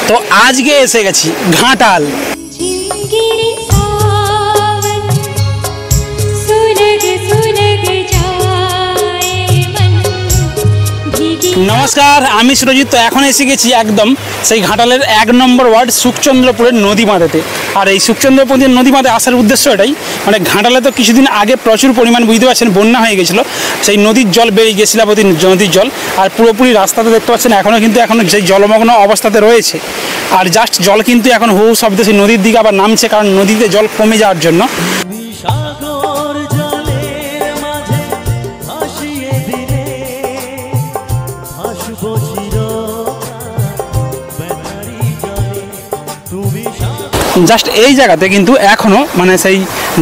তো আজকে এসে গেছি ঘাটাল। নমস্কার, আমি সুরজিৎ। তো এখন এসে গেছি একদম সেই ঘাটালের 1 নম্বর ওয়ার্ড সুখচন্দ্রপুরের নদী বাঁধেতে। আর এই সুখচন্দ্রপুরের নদী বাঁধে আসার উদ্দেশ্য এটাই, মানে ঘাটালে তো কিছুদিন আগে প্রচুর পরিমাণ বুঝতে পারছেন বন্যা হয়ে গেছিলো, সেই নদীর জল বেরিয়ে গেছিল, নদীর জল। আর পুরোপুরি রাস্তাতে দেখতে পাচ্ছেন এখনও সেই জলমগ্ন অবস্থাতে রয়েছে। আর জাস্ট জল কিন্তু এখন হু শব্দে সেই নদীর দিকে আবার নামছে, কারণ নদীতে জল কমে যাওয়ার জন্য। জাস্ট এই জায়গাতে কিন্তু এখনও মানে সেই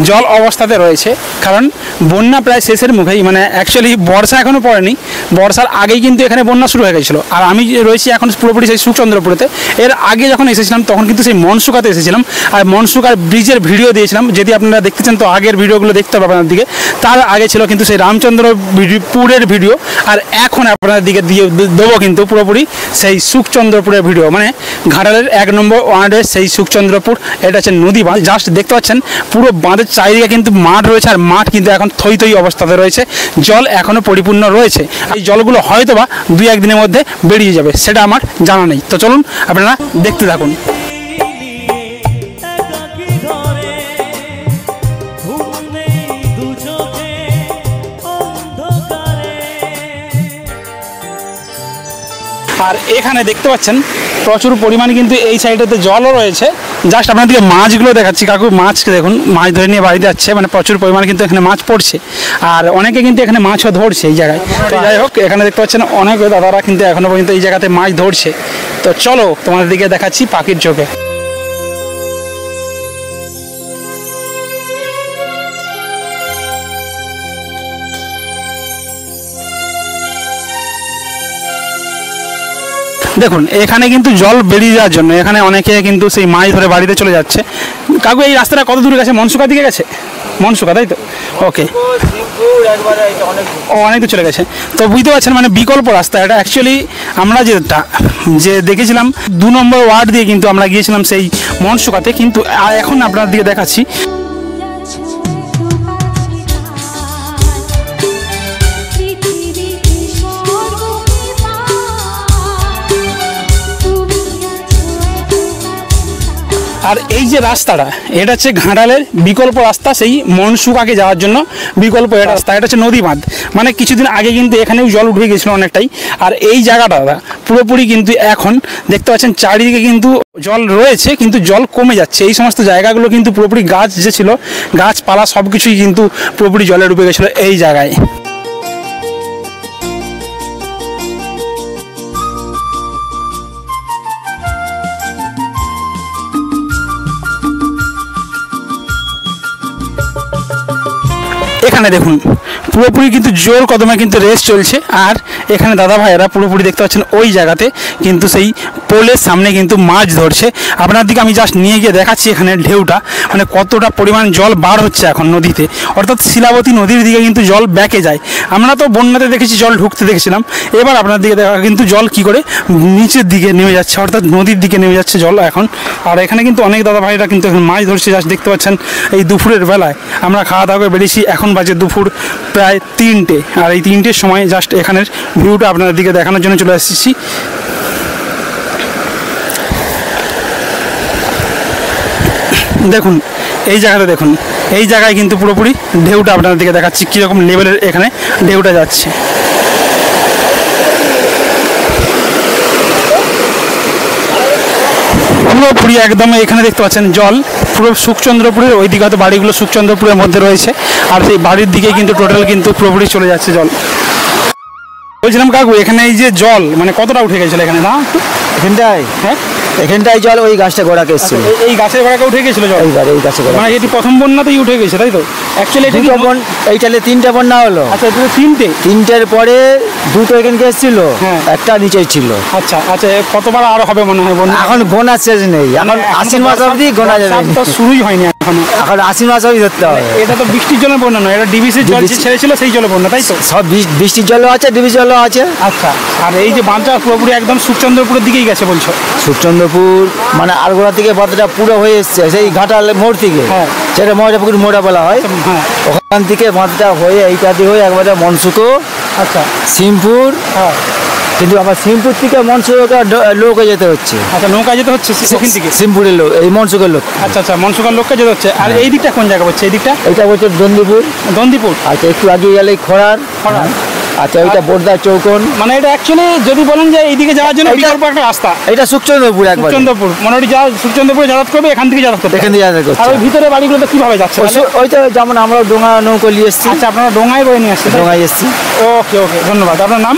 জল অবস্থাতে রয়েছে, কারণ বন্যা প্রায় শেষের মুখেই। মানে অ্যাকচুয়ালি বর্ষা এখনও পড়েনি, বর্ষার আগেই কিন্তু এখানে বন্যা শুরু হয়ে গেছিলো। আর আমি রয়েছি এখন পুরোপুরি সেই সুখচন্দ্রপুরেতে। এর আগে যখন এসেছিলাম তখন কিন্তু সেই মনসুকাতে এসেছিলাম, আর মনসুকার ব্রিজের ভিডিও দিয়েছিলাম। যদি আপনারা দেখতে চান তো আগের ভিডিওগুলো দেখতে হবে আপনার দিকে। তার আগে ছিল কিন্তু সেই রামচন্দ্রপুরের ভিডিও, আর এখন আপনাদের দিকে দিয়ে দেবো কিন্তু পুরোপুরি সেই সুখচন্দ্রপুরের ভিডিও, মানে ঘাটালের 1 নম্বর ওয়ার্ডের সেই সুখচন্দ্রপুর। এটা হচ্ছে নদী বাঁধ। জাস্ট দেখতে পাচ্ছেন পুরো বাঁধের চারিদিকে কিন্তু মাঠ রয়েছে, আর মাঠ কিন্তু এখন থই থই অবস্থাতে রয়েছে, জল এখনও পরিপূর্ণ রয়েছে। এই জলগুলো হয়তো বা 2-1 দিনের মধ্যে বেরিয়ে যাবে, সেটা আমার জানা নেই। তো চলুন আপনারা দেখতে থাকুন। আর এখানে দেখতে পাচ্ছেন প্রচুর পরিমাণে কিন্তু এই সাইডেতে জলও রয়েছে। জাস্ট আপনাদেরকে মাছগুলো দেখাচ্ছি। কাকু মাছ দেখুন, মাছ ধরে নিয়ে বাড়িতে যাচ্ছে, মানে প্রচুর পরিমাণে কিন্তু এখানে মাছ পড়ছে, আর অনেকে কিন্তু এখানে মাছও ধরছে এই জায়গায়। তো যাই হোক, এখানে দেখতে পাচ্ছেন অনেক দাদারা কিন্তু এখনও পর্যন্ত এই জায়গাতে মাছ ধরছে। তো চলো তোমাদের দিকে দেখাচ্ছি পাখির চোখে। দেখুন এখানে কিন্তু জল বেরিয়ে যাওয়ার জন্য এখানে অনেকে কিন্তু সেই মাছ ধরে বাড়িতে চলে যাচ্ছে। কাকু এই রাস্তাটা কত দূরে গেছে? মনসুকা দিকে গেছে? মনসুকা, তাই তো? ওকে, অনেক দূর চলে গেছে। তো বুঝতে পারছেন মানে বিকল্প রাস্তা এটা। অ্যাকচুয়ালি আমরা যে দেখেছিলাম 2 নম্বর ওয়ার্ড দিয়ে কিন্তু আমরা গিয়েছিলাম সেই মনসুকাতে, কিন্তু এখন আপনার দিকে দেখাচ্ছি। আর এই যে রাস্তাটা, এটা হচ্ছে ঘাটালের বিকল্প রাস্তা, সেই মনসুকাকে যাওয়ার জন্য বিকল্প রাস্তা। এটা হচ্ছে নদী বাঁধ। মানে কিছুদিন আগে কিন্তু এখানেও জল উঠে গেছিলো অনেকটাই। আর এই জায়গাটা পুরোপুরি কিন্তু এখন দেখতে পাচ্ছেন চারিদিকে কিন্তু জল রয়েছে, কিন্তু জল কমে যাচ্ছে। এই সমস্ত জায়গাগুলো কিন্তু পুরোপুরি গাছ যে ছিল, গাছপালা সব কিছুই কিন্তু পুরোপুরি জলে ডুবে গেছিলো এই জায়গায়। এখানে দেখুন পুরোপুরি কিন্তু জোর কদমে কিন্তু রেস চলছে। আর এখানে দাদা ভাইয়েরা পুরোপুরি দেখতে পাচ্ছেন ওই জায়গাতে কিন্তু সেই পোলের সামনে কিন্তু মাছ ধরছে। আপনার দিকে আমি জাস্ট নিয়ে গিয়ে দেখাচ্ছি এখানে ঢেউটা, মানে কতটা পরিমাণ জল বার হচ্ছে এখন নদীতে, অর্থাৎ শিলাবতী নদীর দিকে কিন্তু জল ব্যাকে যায়। আমরা তো বন্যাতে দেখেছি জল ঢুকতে দেখেছিলাম, এবার আপনার দিকে দেখা কিন্তু জল কি করে নিচের দিকে নেমে যাচ্ছে, অর্থাৎ নদীর দিকে নেমে যাচ্ছে জল এখন। আর এখানে কিন্তু অনেক দাদা ভাইরা কিন্তু এখন মাছ ধরছে। জাস্ট দেখতে পাচ্ছেন এই দুপুরের বেলায় আমরা খাওয়া দাওয়া করে বেরিয়েছি, এখন বাজে দুপুর প্রায় 3টে। আর এই 3টের সময় জাস্ট এখানের ভিউটা আপনাদের দিকে দেখানোর জন্য চলে এসেছি। দেখুন এই জায়গাটা, দেখুন এই জায়গায় কিন্তু পুরোপুরি ঢেউটা আপনাদের দিকে দেখাচ্ছি কীরকম লেভেলের এখানে ঢেউটা যাচ্ছে। পুরোপুরি একদম এখানে দেখতে পাচ্ছেন জল পুরো সুখচন্দ্রপুরের ওই দিকে, হয়তো বাড়িগুলো সুখচন্দ্রপুরের মধ্যে রয়েছে, আর সেই বাড়ির দিকে কিন্তু টোটাল কিন্তু পুরোপুরি চলে যাচ্ছে জল। বলছিলাম কাকু এখানে এই যে জল মানে কতটা উঠে গেছিল এখানে? না এখানটায়, হ্যাঁ এখানটায় জল ওই গাছটা গোড়াকে এসেছিল, এই গাছের গোড়াকে উঠে গেছিল জল, এই গাছের গোড়া। মানে এটি প্রথম বন্যাতেই উঠে গেছে তাই তো? অ্যাকচুয়ালি এইটালে 3টে বন্যা হলো। আচ্ছা, এটা 3টের পরে 2টো এখানকে এসেছিল, একটা নিচেই ছিল। আচ্ছা আচ্ছা, কতবার আরো হবে মনে হয় বন্যা? এখন গোনা শেষ নেই, এখন আশ্বিন মাস অবধি গোনা যাবে, তো শুরুই হয়নি এখন আশ্বিন মাস অবধি ধরতে হবে। এটা তো বৃষ্টির জলের বন্যা নয়, এটা ডিবিসির জল ছেড়েছিল সেই জলের বন্যা তাই তো? সব বৃষ্টির জলও আছে, ডিবিসি জলও আছে। আচ্ছা, আর এই যে বাঁধটা পুরোপুরি একদম সুখচন্দ্রপুরের দিকেই গেছে বলছো? সুখচন্দ্র চন্দ্রপুর মানে আরগোড়া থেকে বাঁধটা পুরো হয়ে এসছে সেই ঘাটাল মোড় থেকে, সেটা ময়রাপুকুর মোড়া বলা হয়। ওখান থেকে বাঁধটা হয়ে এইটা দিয়ে হয়ে একবারে মনসুকো, আচ্ছা সিমপুর। কিন্তু আমার সিমপুর থেকে মনসুকা লোকে যেতে হচ্ছে। আচ্ছা, নৌকা যেতে হচ্ছে সেখান থেকে সিমপুরের লোক, এই মনসুকের লোক। আচ্ছা আচ্ছা, মনসুকার লোককে যেতে হচ্ছে। আর এই দিকটা কোন জায়গা হচ্ছে? এই দিকটা এইটা হচ্ছে দন্দিপুর। দন্দিপুর, আচ্ছা একটু আগে গেলেই খরার। আচ্ছা ওইটা বোরদার চৌকন। মানে এটা অ্যাকচুয়ালি যদি বলেন যে এইদিকে যাওয়ার জন্য বিকল্প একটা রাস্তা। এটা সুখচন্দ্রপুর, একবার সুখচন্দ্রপুর মোটামুটি যা সুখচন্দ্রপুরে যাতায়াত করবে, এখান থেকে যাতায়াত করবে, এখান থেকে যাতায়াত করছে। আর ওই ভিতরে বাড়িগুলোতে কিভাবে যাচ্ছে? ওইটা যেমন আমরা ডোঙা নৌকো নিয়ে এসেছি। আচ্ছা, আপনারা ডোঙায় বয়ে নিয়ে আসছেন? ডোঙায় এসেছি। ওকে ওকে, ধন্যবাদ। আপনার নাম?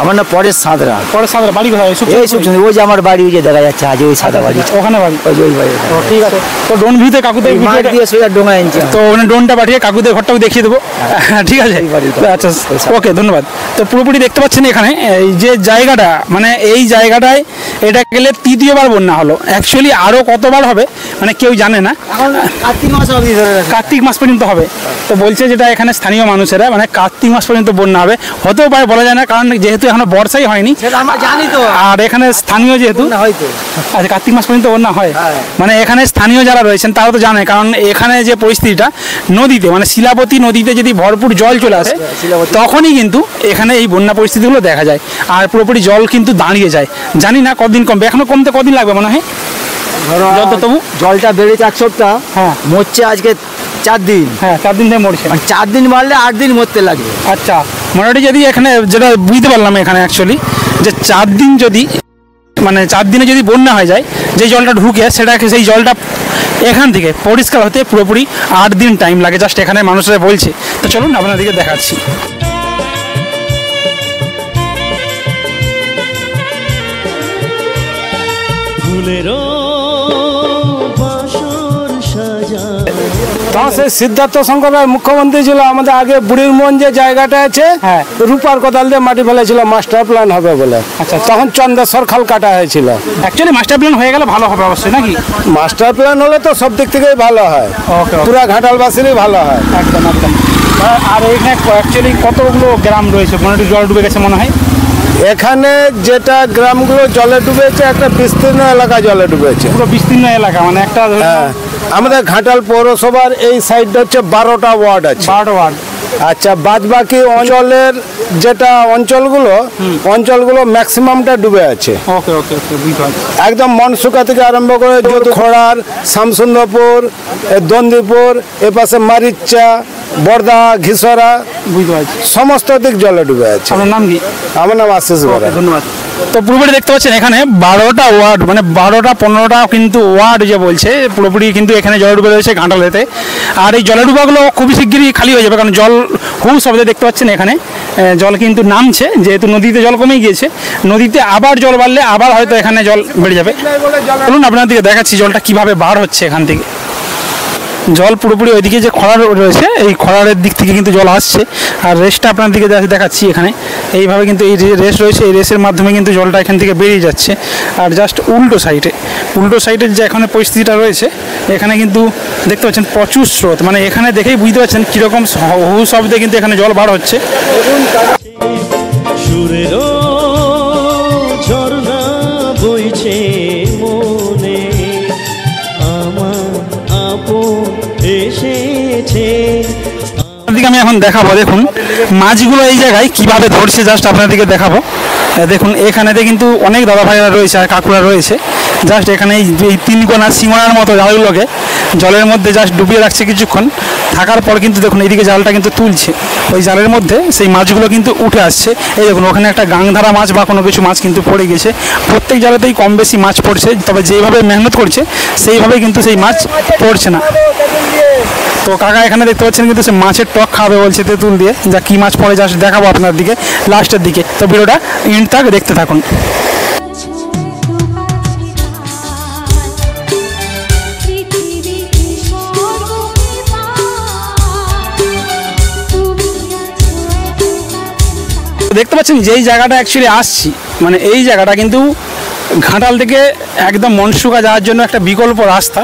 আমার নাম পরেশ সাঁতরা। পরেশ সাঁতরা, বাড়ি কোথায়? এই সুখচন্দ্র, ওই যে আমার বাড়ি, ওই যে দেখা যাচ্ছে আজ ওই সাদা বাড়ি, ওখানে বাড়ি। ওই যে ওই বাড়ি। ও ঠিক আছে। তো ড্রোন ভিউতে কাকুদের দিয়ে সোজা ডোঙা এনেছি, তো ওখানে ড্রোনটা পাঠিয়ে কাকুদের ঘরটাও দেখিয়ে দেবো। ঠিক আছে, আচ্ছা ওকে, ধন্যবাদ। তো পুরোপুরি দেখতে পাচ্ছেন এখানে এই যে জায়গাটা, মানে এই জায়গাটায় এটা গেলে তৃতীয়বার বন্যা হলো। অ্যাকচুয়ালি আরও কতবার হবে মানে কেউ জানে না। কার্তিক মাস পর্যন্ত হবে। তো বলছে যেটা এখানে স্থানীয় মানুষেরা, মানে কার্তিক মাস পর্যন্ত বন্যা হবে, হতেও পারে বলা যায় না, কারণ যেহেতু এখনো বর্ষাই হয়নি। আর এখানে স্থানীয় যেহেতু, আচ্ছা কার্তিক মাস পর্যন্ত বন্যা হয়, মানে এখানে স্থানীয় যারা রয়েছেন তারা তো জানে, কারণ এখানে যে পরিস্থিতিটা নদীতে, মানে শিলাবতী নদীতে যদি ভরপুর জল চলে আসে তখনই কিন্তু এখানে এই বন্যা পরিস্থিতিগুলো দেখা যায়। আর পুরোপুরি জল কিন্তু দাঁড়িয়ে যায়। জানি না কতদিন কমবে, এখনো কমতে কদিন লাগবে মনে হয়? তবু জলটা বেড়েছে এক সপ্তাহ, মরছে আজকে 4 দিন। 4 দিন ধরে মরছে। 4 দিন মারলে 8 দিন মরতে লাগবে। আচ্ছা, মোটামুটি যদি এখানে যেটা বুঝতে পারলাম এখানে অ্যাকচুয়ালি যে 4 দিন যদি, মানে 4 দিনে যদি বন্যা হয়ে যায়, যে জলটা ঢুকে সেটাকে, সেই জলটা এখান থেকে পরিষ্কার হতে পুরোপুরি 8 দিন টাইম লাগে, জাস্ট এখানে মানুষরা বলছে। তো চলুন আপনাদেরকে দেখাচ্ছি। সেই সিদ্ধার্থ শঙ্কর রায় মুখ্যমন্ত্রী ছিল আমাদের আগে, বুড়ির মন যে জায়গাটা আছে, রূপার কোদাল দিয়ে মাটি ফেলেছিল মাস্টার প্ল্যান হবে বলে। আচ্ছা, তখন চন্দ্রেশ্বর খাল কাটা হয়েছিল। অ্যাকচুয়ালি মাস্টার প্ল্যান হয়ে গেলে ভালো হবে অবশ্যই, নাকি? মাস্টার প্ল্যান হলে তো সব দিক থেকেই ভালো হয়, পুরা ঘাটালবাসীরই ভালো হয়। একদম একদম। আর এখানে অ্যাকচুয়ালি কতগুলো গ্রাম রয়েছে মোটামুটি জল ডুবে গেছে মনে হয়? এখানে যেটা গ্রামগুলো জলে ডুবেছে, একটা বিস্তীর্ণ এলাকা জলে ডুবেছে। পুরো বিস্তীর্ণ এলাকা, মানে একটা আমাদের ঘাটাল পৌরসভার এই সাইডটা হচ্ছে 12টা ওয়ার্ড আছে। 12টা ওয়ার্ড। আচ্ছা, বাদ বাকি অঞ্চলের যেটা অঞ্চলগুলো ম্যাক্সিমামটা ডুবে আছে। ওকে ওকে ওকে, বুঝতে পারছি। একদম মনসুকা থেকে আরম্ভ করে খোড়ার, শামসুন্দরপুর, দন্দিপুর, এপাশে মারিচা, বর্দা, ঘিসরা, বুঝতে পারছি, সমস্ত দিক জলে ডুবে আছে। আপনার নাম কি? আমার নাম আশিস বরা। ধন্যবাদ। তো পুরোপুরি দেখতে পাচ্ছেন এখানে 12টা ওয়ার্ড, মানে 12টা 15টা কিন্তু ওয়ার্ড যে বলছে, পুরোপুরি কিন্তু এখানে জল ডুবে রয়েছে ঘাটালেতে। আর এই জলে ডুবাগুলো খুবই শিগগিরই খালি হয়ে যাবে, কারণ জল খুব শব্দে দেখতে পাচ্ছেন এখানে জল কিন্তু নামছে, যেহেতু নদীতে জল কমে গিয়েছে। নদীতে আবার জল বাড়লে আবার হয়তো এখানে জল বেড়ে যাবে। বলুন আপনাদেরকে দেখাচ্ছি জলটা কিভাবে বার হচ্ছে এখান থেকে। জল পুরোপুরি ওইদিকে যে খরার রয়েছে, এই খরারের দিক থেকে কিন্তু জল আসছে। আর রেসটা আপনাদেরকে দেখাচ্ছি এখানে, এইভাবে কিন্তু এই যে রেস রয়েছে, এই রেসের মাধ্যমে কিন্তু জলটা এখান থেকে বেরিয়ে যাচ্ছে। আর জাস্ট উল্টো সাইডের যে এখানে পরিস্থিতিটা রয়েছে, এখানে কিন্তু দেখতে পাচ্ছেন প্রচুর স্রোত, মানে এখানে দেখেই বুঝতে পারছেন কীরকম হু শব্দে কিন্তু এখানে জল বার হচ্ছে। ঝর্ণা বইছে মনে, আপনাদেরকে আমি এখন দেখাবো। দেখুন মাছগুলো এই জায়গায় কিভাবে ধরছে, জাস্ট আপনাদেরকে দেখাবো। দেখুন এখানেতে কিন্তু অনেক দাদা ভাইরা রয়েছে আর কাকুরা রয়েছে। জাস্ট এখানে এই 3 কোনা সিঙ্গড়ার মতো জালগুলোকে জলের মধ্যে জাস্ট ডুবিয়ে রাখছে কিছুক্ষণ, থাকার পর কিন্তু দেখুন এইদিকে জালটা কিন্তু তুলছে, ওই জালের মধ্যে সেই মাছগুলো কিন্তু উঠে আসছে। এই দেখুন ওখানে একটা গাংধারা মাছ বা কোনো কিছু মাছ কিন্তু পড়ে গেছে। প্রত্যেক জালেতেই কম বেশি মাছ পড়ছে, তবে যেভাবে মেহনত করছে সেইভাবে কিন্তু সেই মাছ পড়ছে না। তো কাকা এখানে দেখতে পাচ্ছেন কিন্তু সে মাছের টক খাবে বলছে তেঁতুল দিয়ে, যা কী মাছ পড়ে জাস্ট দেখাবো আপনার দিকে লাস্টের দিকে। তো ভিডিওটা এন্ড তক দেখতে থাকুন। দেখতে পাচ্ছেন যেই জায়গাটা অ্যাকচুয়ালি আসছি, মানে এই জায়গাটা কিন্তু ঘাটাল থেকে একদম মনসুকা যাওয়ার জন্য একটা বিকল্প রাস্তা।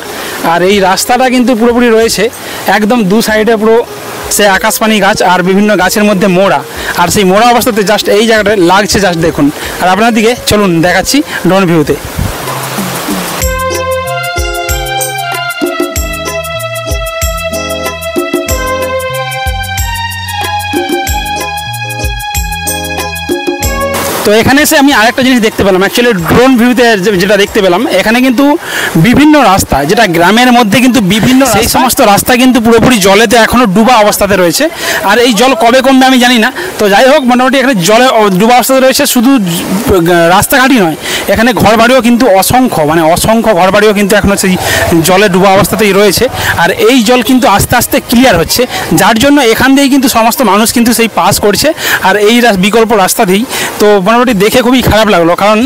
আর এই রাস্তাটা কিন্তু পুরোপুরি রয়েছে একদম 2 সাইডে পুরো সে আকাশপানি গাছ আর বিভিন্ন গাছের মধ্যে মোড়া। আর সেই মোড়া অবস্থাতে জাস্ট এই জায়গাটা লাগছে, জাস্ট দেখুন। আর আপনার দিকে চলুন দেখাচ্ছি ড্রোন ভিউতে। তো এখানে এসে আমি আরেকটা জিনিস দেখতে পেলাম, অ্যাকচুয়ালি ড্রোন ভিউতে যেটা দেখতে পেলাম, এখানে কিন্তু বিভিন্ন রাস্তা, যেটা গ্রামের মধ্যে কিন্তু বিভিন্ন সেই সমস্ত রাস্তা কিন্তু পুরোপুরি জলেতে এখনও ডুবা অবস্থাতে রয়েছে। আর এই জল কবে কমবে আমি জানি না। তো যাই হোক, মোটামুটি এখানে জলে ডুবা অবস্থাতে রয়েছে। শুধু রাস্তাঘাটই নয়, এখানে ঘরবাড়িও কিন্তু অসংখ্য ঘরবাড়িও কিন্তু এখনও সেই জলে ডুবা অবস্থাতেই রয়েছে। আর এই জল কিন্তু আস্তে আস্তে ক্লিয়ার হচ্ছে, যার জন্য এখান দিয়েই কিন্তু সমস্ত মানুষ কিন্তু সেই পাস করছে আর এই বিকল্প রাস্তা দিয়েই। তো মোটামুটি দেখে খুবই খারাপ লাগলো, কারণ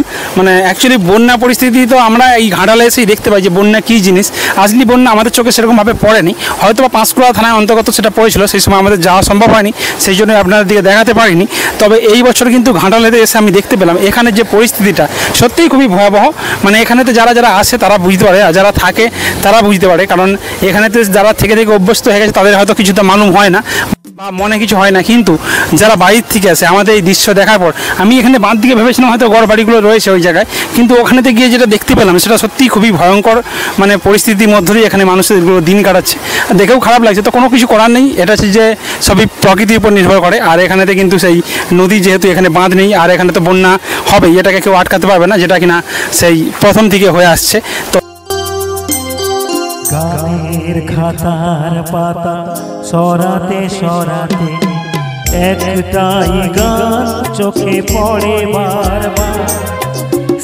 অ্যাকচুয়ালি বন্যা পরিস্থিতি তো আমরা এই ঘাটালে এসেই দেখতে পাই যে বন্যা কী জিনিস। আসলি বন্যা আমাদের চোখে সেরকমভাবে পড়েনি, হয়তো বা পাঁশকুড়া থানায় অন্তর্গত সেটা পড়েছিল, সেই সময় আমাদের যাওয়া সম্ভব হয়নি, সেই জন্য আপনাদের দিকে দেখাতে পারিনি। তবে এই বছর কিন্তু ঘাটালেতে এসে আমি দেখতে পেলাম এখানে যে পরিস্থিতিটা সত্যিই খুবই ভয়াবহ। এখানেতে যারা আসে তারা বুঝতে পারে, আর যারা থাকে তারা বুঝতে পারে, কারণ এখানেতে যারা থেকে অভ্যস্ত হয়ে গেছে তাদের হয়তো কিছুটা মালুম হয় না বা মনে কিছু হয় না। কিন্তু যারা বাইরের থেকে আসে, আমাদের এই দৃশ্য দেখার পর আমি এখানে বাঁধ দিকে ভেবেছিলাম হয়তো ঘর বাড়িগুলো রয়েছে ওই জায়গায়, কিন্তু ওখানেতে গিয়ে যেটা দেখতে পেলাম সেটা সত্যিই খুবই ভয়ঙ্কর পরিস্থিতির মধ্য দিয়ে এখানে মানুষের দিন কাটাচ্ছে। দেখেও খারাপ লাগছে। তো কোনো কিছু করার নেই, এটা হচ্ছে যে সবই প্রকৃতির উপর নির্ভর করে। আর এখানেতে কিন্তু সেই নদী, যেহেতু এখানে বাঁধ নেই, আর এখানে তো বন্যা হবেই, এটাকে কেউ আটকাতে পারবে না, যেটা কিনা সেই প্রথম থেকে হয়ে আসছে। তো গানের খাতার পাতা সরাতে সরাতে একটাই গান চোখে পড়ে বারবার,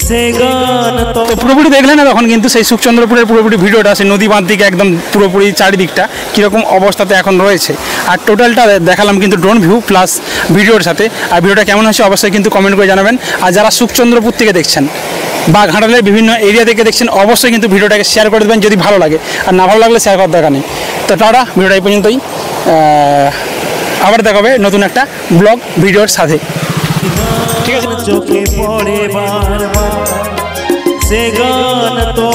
সে গান তো পুরোপুরি দেখলে না তখন কিন্তু সেই সুখচন্দ্রপুরের পুরোপুরি ভিডিওটা, সেই নদী বাঁধ দিকে একদম পুরোপুরি চারিদিকটা কীরকম অবস্থাতে এখন রয়েছে। আর টোটালটা দেখালাম কিন্তু ড্রোন ভিউ প্লাস ভিডিওর সাথে। আর ভিডিওটা কেমন হয়েছে অবশ্যই কিন্তু কমেন্ট করে জানাবেন। আর যারা সুখচন্দ্রপুর থেকে দেখছেন বা ঘাটালের বিভিন্ন এরিয়া থেকে দেখছেন অবশ্যই কিন্তু ভিডিওটাকে শেয়ার করে দেবেন যদি ভালো লাগে, আর না ভালো লাগলে শেয়ার করার দরকার নেই। তো টাটা, ভিডিওটা এই পর্যন্তই। আবার দেখা হবে নতুন একটা ব্লগ ভিডিওর সাথে। ঠিক আছে, চোখে পড়ে বারবার, সে গান তো